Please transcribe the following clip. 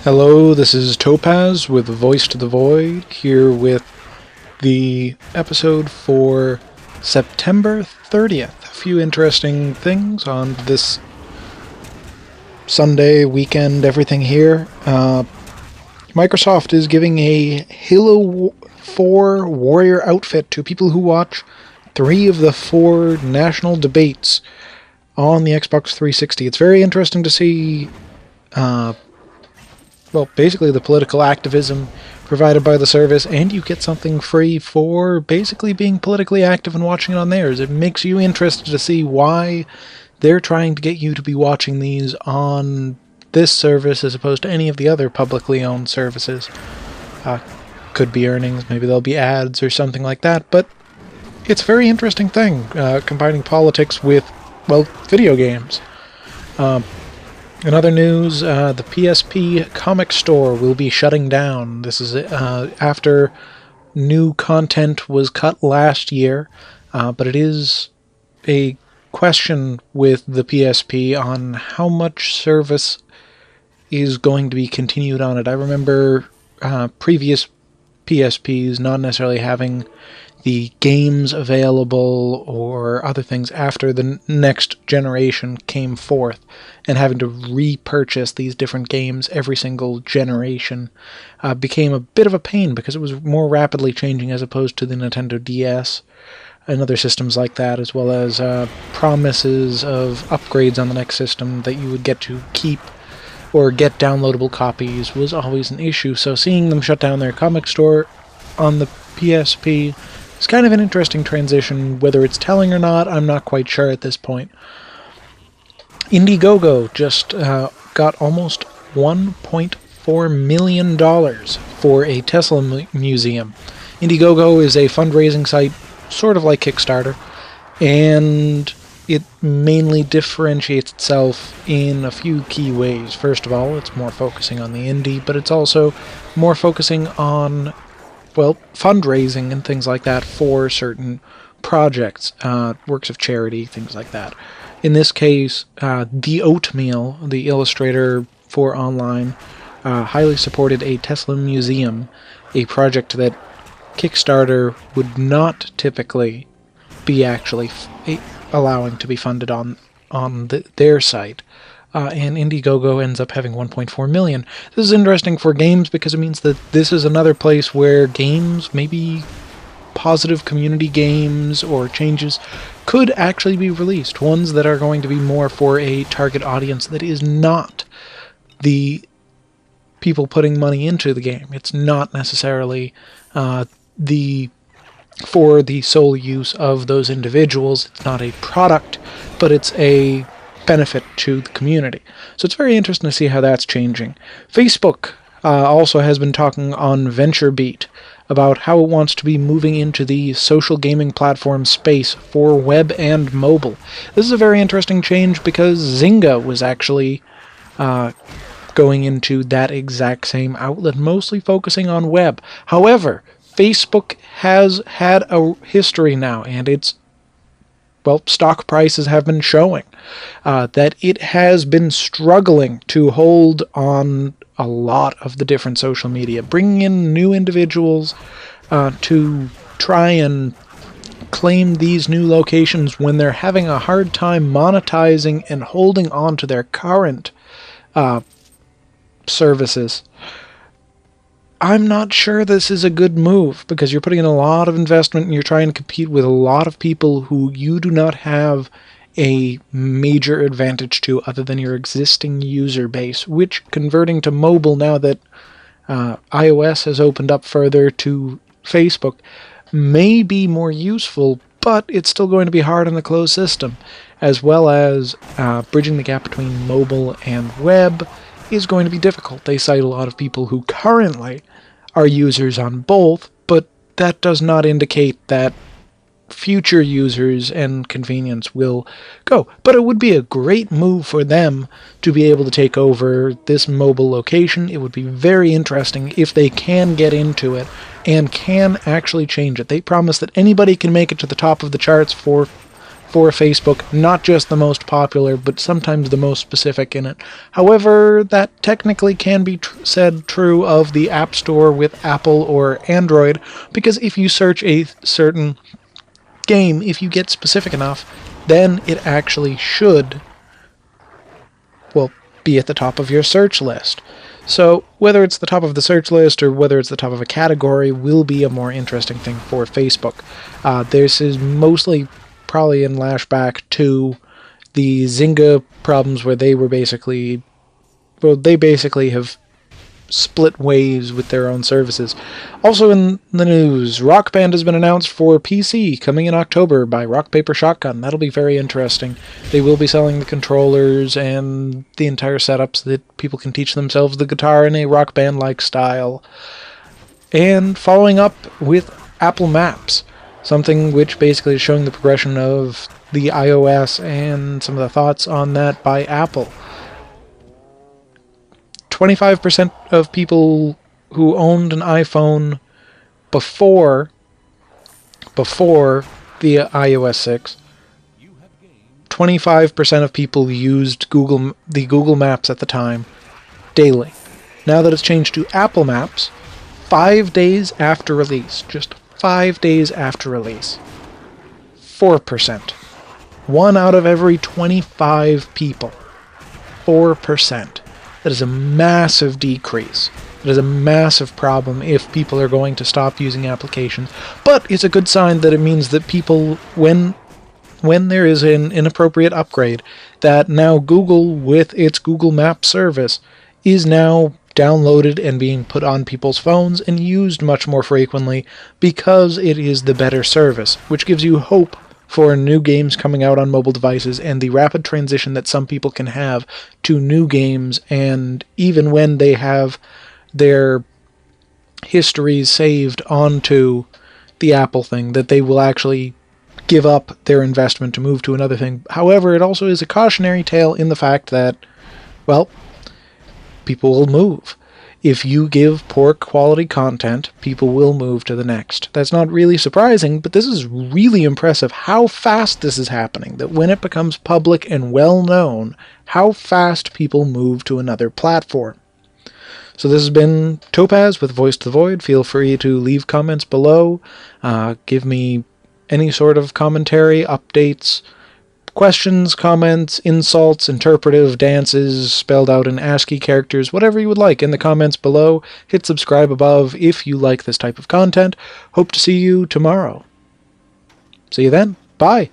Hello, this is Topaz with Voice to the Void, here with the episode for September 30th. A few interesting things on this Sunday, weekend, everything here. Microsoft is giving a Halo 4 Warrior outfit to people who watch 3 of the 4 national debates on the Xbox 360. It's very interesting to see basically the political activism provided by the service, and you get something free for basically being politically active and watching it on theirs. It makes you interested to see why they're trying to get you to be watching these on this service as opposed to any of the other publicly owned services. Could be earnings, maybe there'll be ads or something like that, but it's a very interesting thing, combining politics with, video games. In other news, the PSP Comic Store will be shutting down. This is after new content was cut last year, but it is a question with the PSP on how much service is going to be continued on it. I remember previous PSPs not necessarily having the games available or other things after the next generation came forth, and having to repurchase these different games every single generation became a bit of a pain because it was more rapidly changing as opposed to the Nintendo DS and other systems like that, as well as promises of upgrades on the next system that you would get to keep or get downloadable copies was always an issue. So seeing them shut down their comic store on the PSP is kind of an interesting transition. Whether it's telling or not, I'm not quite sure at this point. Indiegogo just got almost $1.4 million for a Tesla museum. Indiegogo is a fundraising site, sort of like Kickstarter, and it mainly differentiates itself in a few key ways. First of all, it's more focusing on the indie, but it's also more focusing on fundraising and things like that for certain projects, works of charity, things like that. In this case, The Oatmeal, the illustrator for online, highly supported a Tesla museum, a project that Kickstarter would not typically be actually allowing to be funded on their site. And Indiegogo ends up having 1.4 million. This is interesting for games because it means that this is another place where games, maybe positive community games or changes, could actually be released. Ones that are going to be more for a target audience that is not the people putting money into the game. It's not necessarily for the sole use of those individuals. It's not a product, but it's a benefit to the community. So it's very interesting to see how that's changing. Facebook also has been talking on VentureBeat about how it wants to be moving into the social gaming platform space for web and mobile. This is a very interesting change because Zynga was actually going into that exact same outlet, mostly focusing on web. However, Facebook has had a history now, and it's stock prices have been showing that it has been struggling to hold on a lot of the different social media, bringing in new individuals to try and claim these new locations when they're having a hard time monetizing and holding on to their current services. I'm not sure this is a good move because you're putting in a lot of investment and you're trying to compete with a lot of people who you do not have a major advantage to other than your existing user base, which, converting to mobile now that iOS has opened up further to Facebook, may be more useful, but it's still going to be hard on the closed system, as well as bridging the gap between mobile and web is going to be difficult. They cite a lot of people who currently are users on both, but that does not indicate that future users and convenience will go. But it would be a great move for them to be able to take over this mobile location. It would be very interesting if they can get into it and can actually change it. They promise that anybody can make it to the top of the charts for for Facebook, not just the most popular, but sometimes the most specific in it. However, that technically can be said true of the App Store with Apple or Android, because if you search a certain game, if you get specific enough, then it actually should, well, be at the top of your search list. So whether it's the top of the search list or whether it's the top of a category will be a more interesting thing for Facebook. This is mostly probably in lashback to the Zynga problems where they were basically, well, they basically have split ways with their own services. Also in the news, Rock Band has been announced for PC, coming in October by Rock Paper Shotgun. That'll be very interesting. They will be selling the controllers and the entire setup so that people can teach themselves the guitar in a Rock Band-like style. And following up with Apple Maps, something which basically is showing the progression of the iOS and some of the thoughts on that by Apple. 25% of people who owned an iPhone before the iOS 6, 25% of people used the Google Maps at the time daily. Now that it's changed to Apple Maps, 5 days after release, just 5 days after release, 4%. 1 out of every 25 people. 4%. That is a massive decrease. It is a massive problem if people are going to stop using applications. But it's a good sign that it means that people, when there is an inappropriate upgrade, that now Google, with its Google Maps service, is now downloaded and being put on people's phones and used much more frequently because it is the better service, which gives you hope for new games coming out on mobile devices and the rapid transition that some people can have to new games, and even when they have their histories saved onto the Apple thing, that they will actually give up their investment to move to another thing. However, it also is a cautionary tale in the fact that, well, people will move. If you give poor quality content, people will move to the next. That's not really surprising, but this is really impressive how fast this is happening, that when it becomes public and well known, how fast people move to another platform. So this has been Topaz with Voice to the Void. Feel free to leave comments below, give me any sort of commentary, updates, questions, comments, insults, interpretive dances spelled out in ASCII characters, whatever you would like in the comments below. Hit subscribe above if you like this type of content. Hope to see you tomorrow. See you then. Bye.